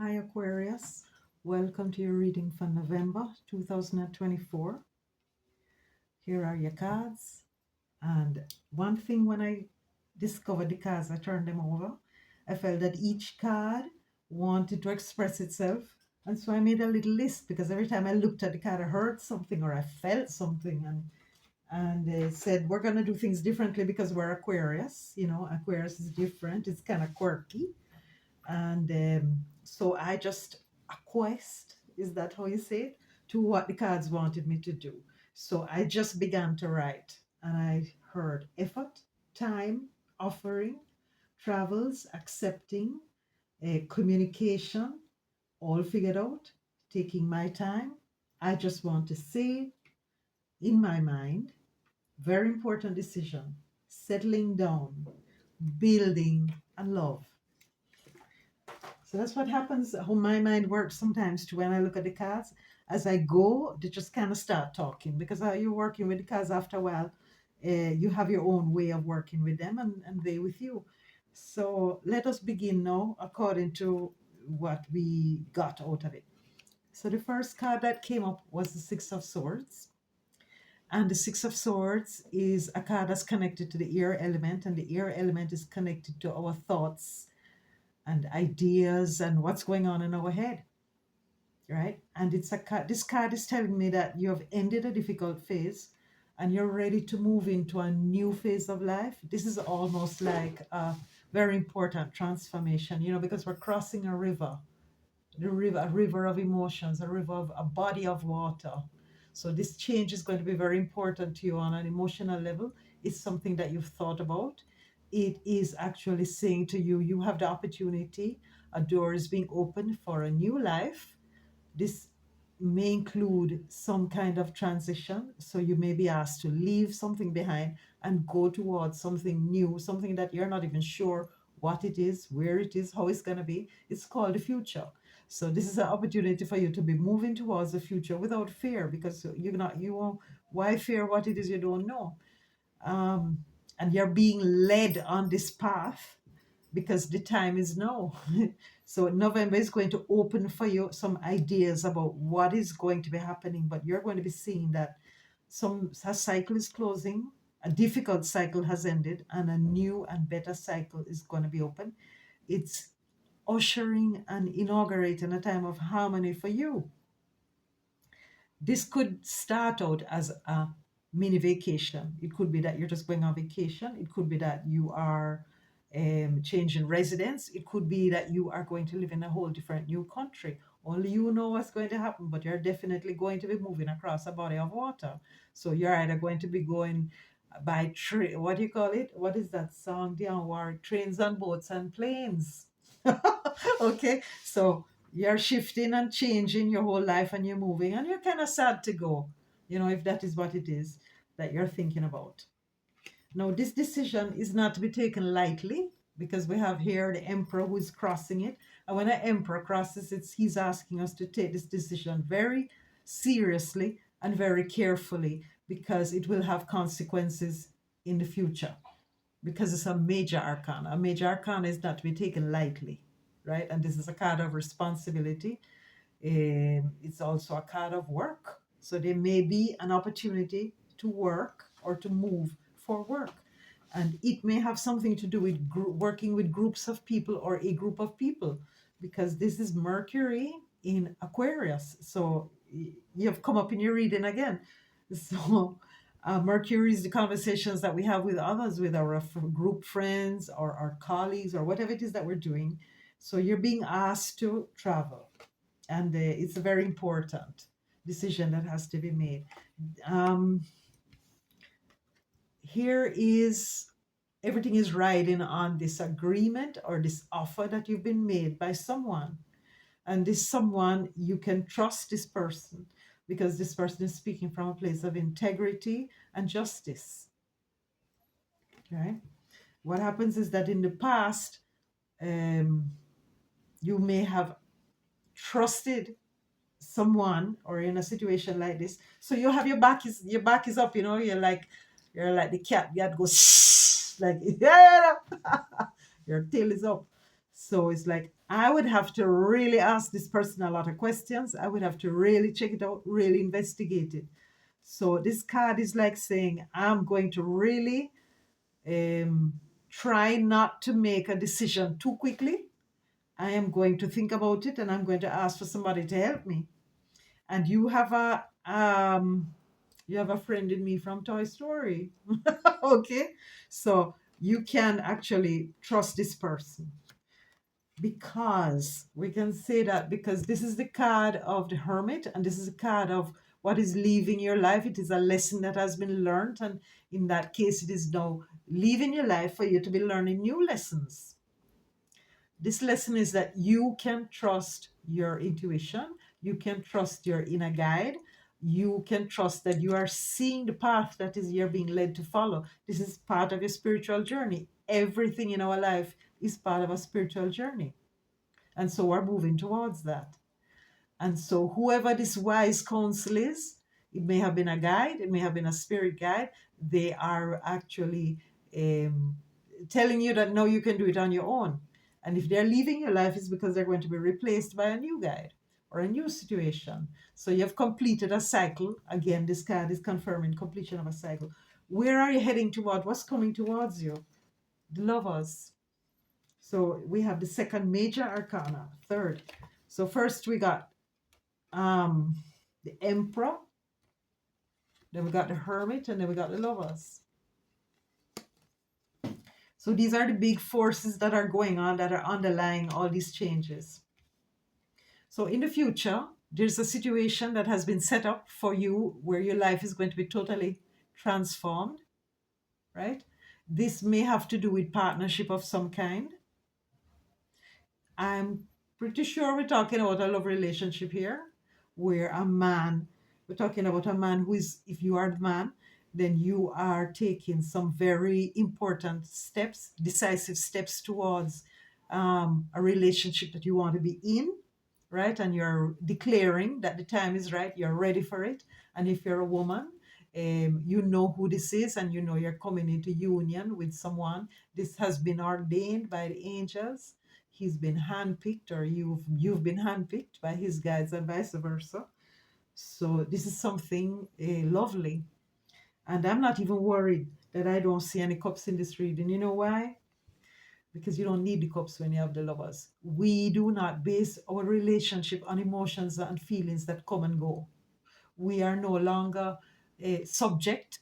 Hi Aquarius, welcome to your reading for November 2024. Here are your cards. And one thing, when I discovered the cards, I turned them over. I felt that each card wanted to express itself. And so I made a little list because every time I looked at the card, I heard something or I felt something. And they said, we're going to do things differently because we're Aquarius. Aquarius is different, it's kind of quirky. And so I just acquiesced, is that how you say it, to what the cards wanted me to do. So I just began to write, and I heard effort, time, offering, travels, accepting, communication, all figured out, taking my time. I just want to say in my mind, very important decision, settling down, building, and love. So that's what happens, how my mind works sometimes too. When I look at the cards, as I go, they just kind of start talking because you're working with the cards after a while. You have your own way of working with them and they with you. So let us begin now according to what we got out of it. So the first card that came up was the Six of Swords. And the Six of Swords is a card that's connected to the air element, and the air element is connected to our thoughts and ideas and what's going on in our head, right? And it's a card. This card is telling me that you have ended a difficult phase and you're ready to move into a new phase of life. This is almost like a very important transformation, because we're crossing a river, a river of emotions, a body of water. So this change is going to be very important to you on an emotional level. It's something that you've thought about. It is actually saying to you, you have the opportunity, a door is being opened for a new life. This may include some kind of transition. So you may be asked to leave something behind and go towards something new, something that you're not even sure what it is, where it is, how it's going to be. It's called the future. So this is an opportunity for you to be moving towards the future without fear, because you won't, why fear what it is you don't know? Um, and you're being led on this path because the time is now. So November is going to open for you some ideas about what is going to be happening, but you're going to be seeing that a cycle is closing, a difficult cycle has ended, and a new and better cycle is going to be open. It's ushering and inaugurating a time of harmony for you. This could start out as a mini vacation. It could be that you're just going on vacation. It could be that you are changing residence. It could be that you are going to live in a whole different new country. Only you know what's going to happen, but you're definitely going to be moving across a body of water. So you're either going to be going by train. What do you call it? What is that song? Dion Warwick, Trains and Boats and Planes. Okay, so you're shifting and changing your whole life and you're moving and you're kind of sad to go, if that is what it is that you're thinking about. Now, this decision is not to be taken lightly because we have here the emperor who is crossing it. And when an emperor crosses it, he's asking us to take this decision very seriously and very carefully because it will have consequences in the future, because it's a major arcana. A major arcana is not to be taken lightly, right? And this is a card of responsibility. It's also a card of work. So there may be an opportunity to work or to move for work. And it may have something to do with working with groups of people or a group of people, because this is Mercury in Aquarius. So you have come up in your reading again. So Mercury is the conversations that we have with others, with our group friends or our colleagues or whatever it is that we're doing. So you're being asked to travel, and it's a very important decision that has to be made. Um, Here is everything is riding on this agreement or this offer that you've been made by someone. And this someone, you can trust this person because this person is speaking from a place of integrity and justice. Right? What happens is that in the past, um, you may have trusted someone or in a situation like this. So you have your back is up, you're like the cat. You have to go like, yeah, your tail is up. So it's like I would have to really ask this person a lot of questions. I would have to really check it out, really investigate it. So this card is like saying, I'm going to really um, try not to make a decision too quickly. I am going to think about it and I'm going to ask for somebody to help me. And you have a friend in me from Toy Story. Okay. So you can actually trust this person, because we can say that because this is the card of the Hermit and this is a card of what is leaving your life. It is a lesson that has been learned, and in that case it is now leaving your life for you to be learning new lessons. This lesson is that you can trust your intuition, you can trust your inner guide, you can trust that you are seeing the path that is you're being led to follow. This is part of your spiritual journey. Everything in our life is part of a spiritual journey, and so we're moving towards that. And so, whoever this wise counsel is, it may have been a guide, it may have been a spirit guide, they are actually um, telling you that no, you can do it on your own. And if they're leaving your life, it's because they're going to be replaced by a new guide or a new situation. So, you've completed a cycle. Again, this card is confirming completion of a cycle. Where are you heading toward? What's coming towards you? The Lovers. So we have the second major arcana, third. So first we got um the Emperor, then we got the Hermit, and then we got the Lovers. So these are the big forces that are going on, that are underlying all these changes. So in the future, there's a situation that has been set up for you where your life is going to be totally transformed, right? This may have to do with partnership of some kind. I'm pretty sure we're talking about a love relationship here, where we're talking about a man who is, if you are the man, then you are taking some very important steps, decisive steps towards a relationship that you want to be in, right? And you're declaring that the time is right, you're ready for it. And if you're a woman, you know who this is, and you know you're coming into union with someone. This has been ordained by the angels. He's been handpicked, or you've been handpicked by his guides, and vice versa. So this is something lovely, and I'm not even worried that I don't see any cups in this reading. You know why? Because you don't need the cups when you have the Lovers. We do not base our relationship on emotions and feelings that come and go. We are no longer subject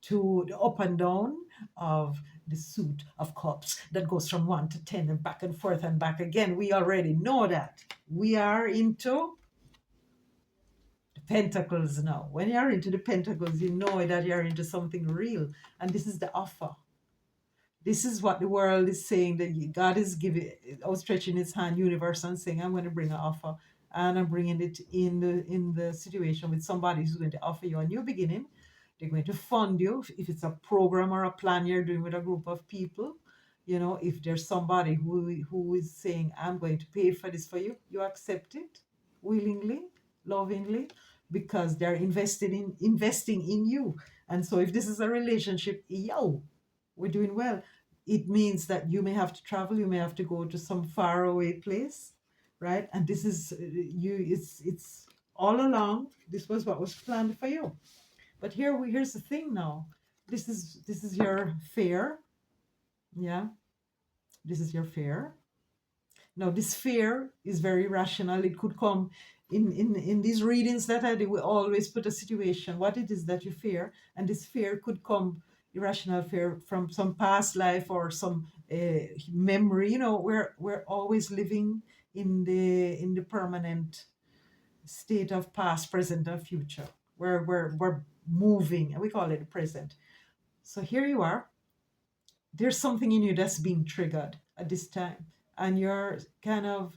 to the up and down of the suit of cups that goes from 1 to 10 and back and forth and back again. We already know that. We are into the pentacles now. When you're into the pentacles, you know that you're into something real. And this is the offer. This is what the world is saying, that God is giving, outstretching his hand, universe, and saying, I'm going to bring an offer. And I'm bringing it in the situation with somebody who's going to offer you a new beginning. They're going to fund you if it's a program or a plan you're doing with a group of people. You know, if there's somebody who is saying, I'm going to pay for this for you, you accept it willingly, lovingly, because they're investing in you. And so if this is a relationship, we're doing well. It means that you may have to travel, you may have to go to some faraway place, right? And this is it's all along, this was what was planned for you. But here's the thing now. This is your fear. Yeah, this is your fear. Now this fear is very rational. It could come in these readings that I do. We always put a situation, what it is that you fear, and this fear could come, irrational fear, from some past life or some memory. You know, we're always living in the permanent state of past, present, and future. We're moving, and we call it the present. So here you are. There's something in you that's being triggered at this time, and you're kind of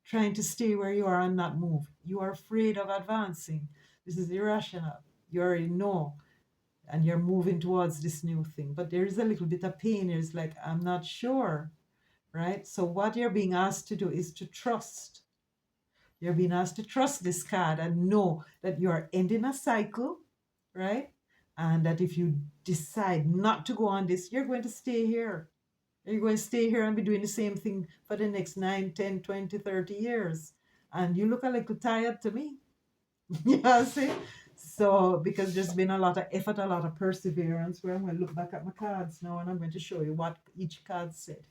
trying to stay where you are and not move. You are afraid of advancing. This is irrational. You already know, and you're moving towards this new thing. But there is a little bit of pain. It's like, I'm not sure, right? So what you're being asked to do is to trust. You're being asked to trust this card and know that you're ending a cycle, right? And that if you decide not to go on this, you're going to stay here. Are you going to stay here and be doing the same thing for the next 9, 10, 20, 30 years? And you look a little tired to me. You know, see? So, because there's been a lot of effort, a lot of perseverance, where I'm going to look back at my cards now and I'm going to show you what each card said.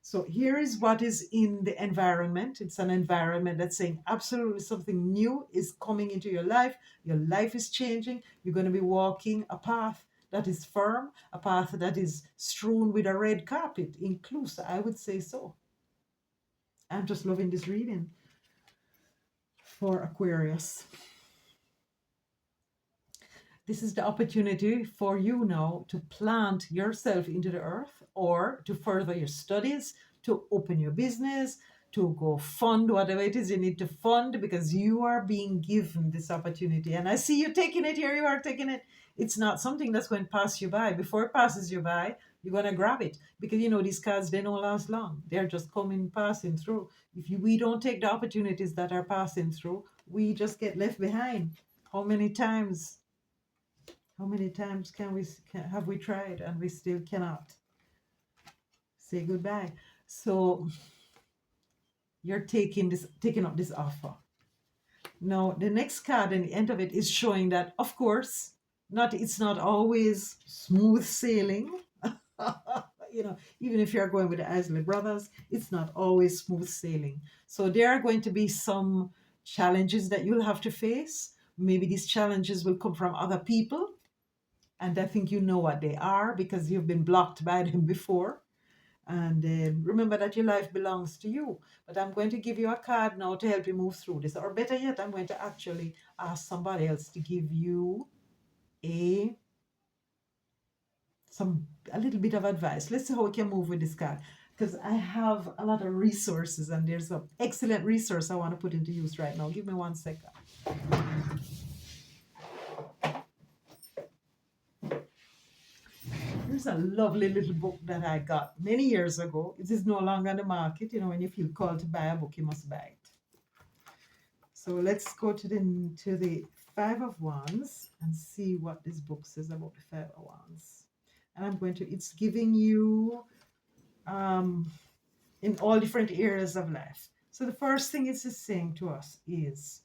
So here is what is in the environment. It's an environment that's saying absolutely something new is coming into your life. Your life is changing. You're going to be walking a path that is firm, a path that is strewn with a red carpet, inclusive, I would say so. I'm just loving this reading for Aquarius. This is the opportunity for you now to plant yourself into the earth or to further your studies, to open your business, to go fund whatever it is you need to fund because you are being given this opportunity. And I see you taking it. Here you are taking it. It's not something that's going to pass you by. Before it passes you by, you're going to grab it because you know these cards, they don't last long. They're just coming, passing through. We don't take the opportunities that are passing through, we just get left behind. How many times have we tried and we still cannot say goodbye? So you're taking up this offer. Now the next card and the end of it is showing that, of course, it's not always smooth sailing. You know, even if you're going with the Isley brothers, it's not always smooth sailing. So there are going to be some challenges that you'll have to face. Maybe these challenges will come from other people. And I think you know what they are because you've been blocked by them before. And remember that your life belongs to you. But I'm going to give you a card now to help you move through this. Or better yet, I'm going to actually ask somebody else to give you a little bit of advice. Let's see how we can move with this card. Because I have a lot of resources and there's an excellent resource I want to put into use right now. Give me 1 second. Here's a lovely little book that I got many years ago. It is no longer on the market. You know, when you feel called to buy a book, you must buy it. So let's go to the Five of Wands and see what this book says about the Five of Wands. And it's giving you in all different areas of life. So the first thing it's saying to us is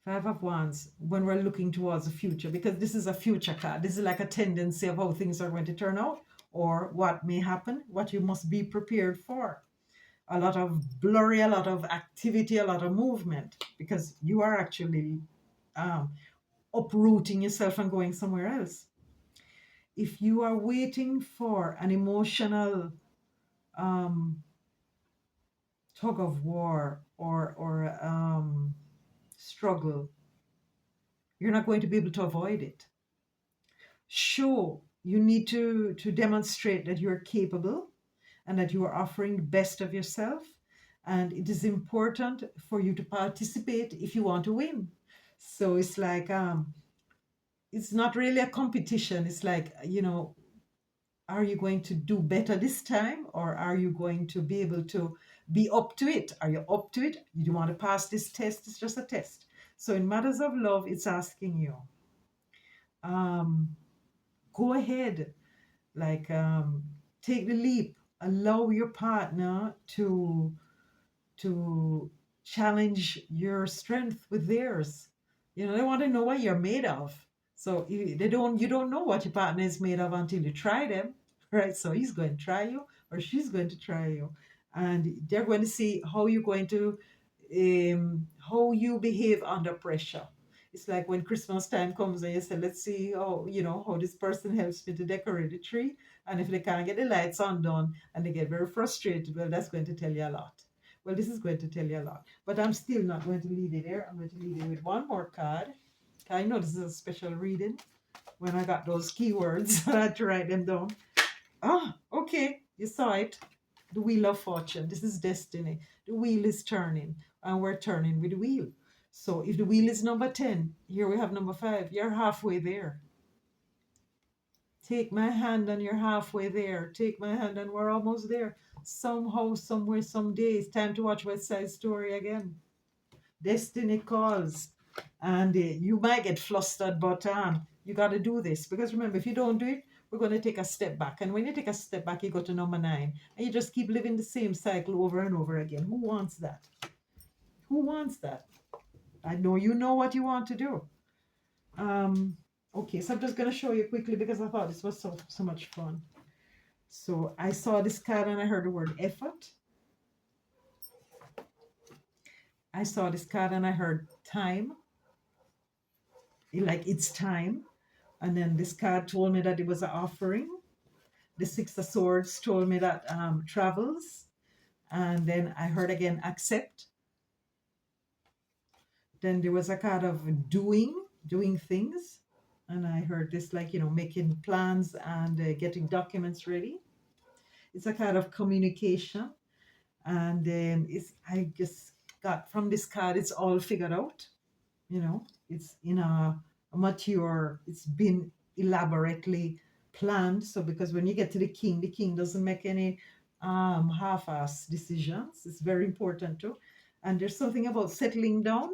Five of Wands when we're looking towards the future, because this is a future card. This is like a tendency of how things are going to turn out or what may happen, what you must be prepared for. A lot of blurry, a lot of activity, a lot of movement, because you are actually uprooting yourself and going somewhere else. If you are waiting for an emotional tug of war or struggle, you're not going to be able to avoid it. Sure, you need to demonstrate that you're capable and that you are offering the best of yourself. And it is important for you to participate if you want to win. So it's like, it's not really a competition. It's like, you know, are you going to do better this time or are you going to be able to be up to it? Are you up to it? You want to pass this test? It's just a test. So in matters of love, it's asking you, go ahead, like take the leap, allow your partner to challenge your strength with theirs. You know, they want to know what you're made of. So you don't know what your partner is made of until you try them, right? So he's going to try you or she's going to try you, and they're going to see how you're going to how you behave under pressure. It's like when Christmas time comes and you say, let's see how this person helps me to decorate the tree. And if they can't get the lights undone and they get very frustrated, well, that's going to tell you a lot. Well, this is going to tell you a lot. But I'm still not going to leave it there. I'm going to leave it with one more card. I know this is a special reading. When I got those keywords, I had to write them down. Okay. You saw it. The Wheel of Fortune. This is destiny. The wheel is turning, and we're turning with the wheel. So if the wheel is number 10, here we have number 5. You're halfway there. Take my hand and you're halfway there. Take my hand and we're almost there. Somehow, somewhere, someday, it's time to watch West Side Story again. Destiny calls. And you might get flustered, but you got to do this. Because remember, if you don't do it, we're going to take a step back. And when you take a step back, you go to number 9, and you just keep living the same cycle over and over again. Who wants that? Who wants that? I know you know what you want to do. Okay, so I'm just going to show you quickly because I thought this was so much fun. So I saw this card and I heard the word effort. I saw this card and I heard time. Like it's time. And then this card told me that it was an offering. The Six of Swords told me that travels. And then I heard again accept. Then there was a card of doing things. And I heard this like, making plans and getting documents ready. It's a card of communication. And I just got from this card, it's all figured out. It's in a mature, it's been elaborately planned. So because when you get to the king doesn't make any half-ass decisions. It's very important too. And there's something about settling down,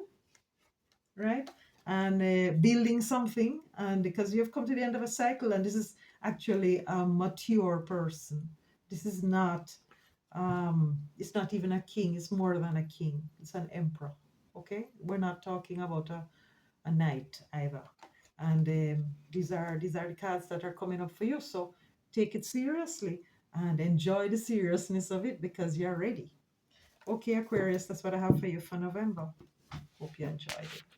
right? And building something. And because you've come to the end of a cycle, and this is actually a mature person. This is not, it's not even a king. It's more than a king. It's an emperor. Okay, we're not talking about a knight either. And these are the cards that are coming up for you. So take it seriously and enjoy the seriousness of it because you're ready. Okay, Aquarius, that's what I have for you for November. Hope you enjoyed it.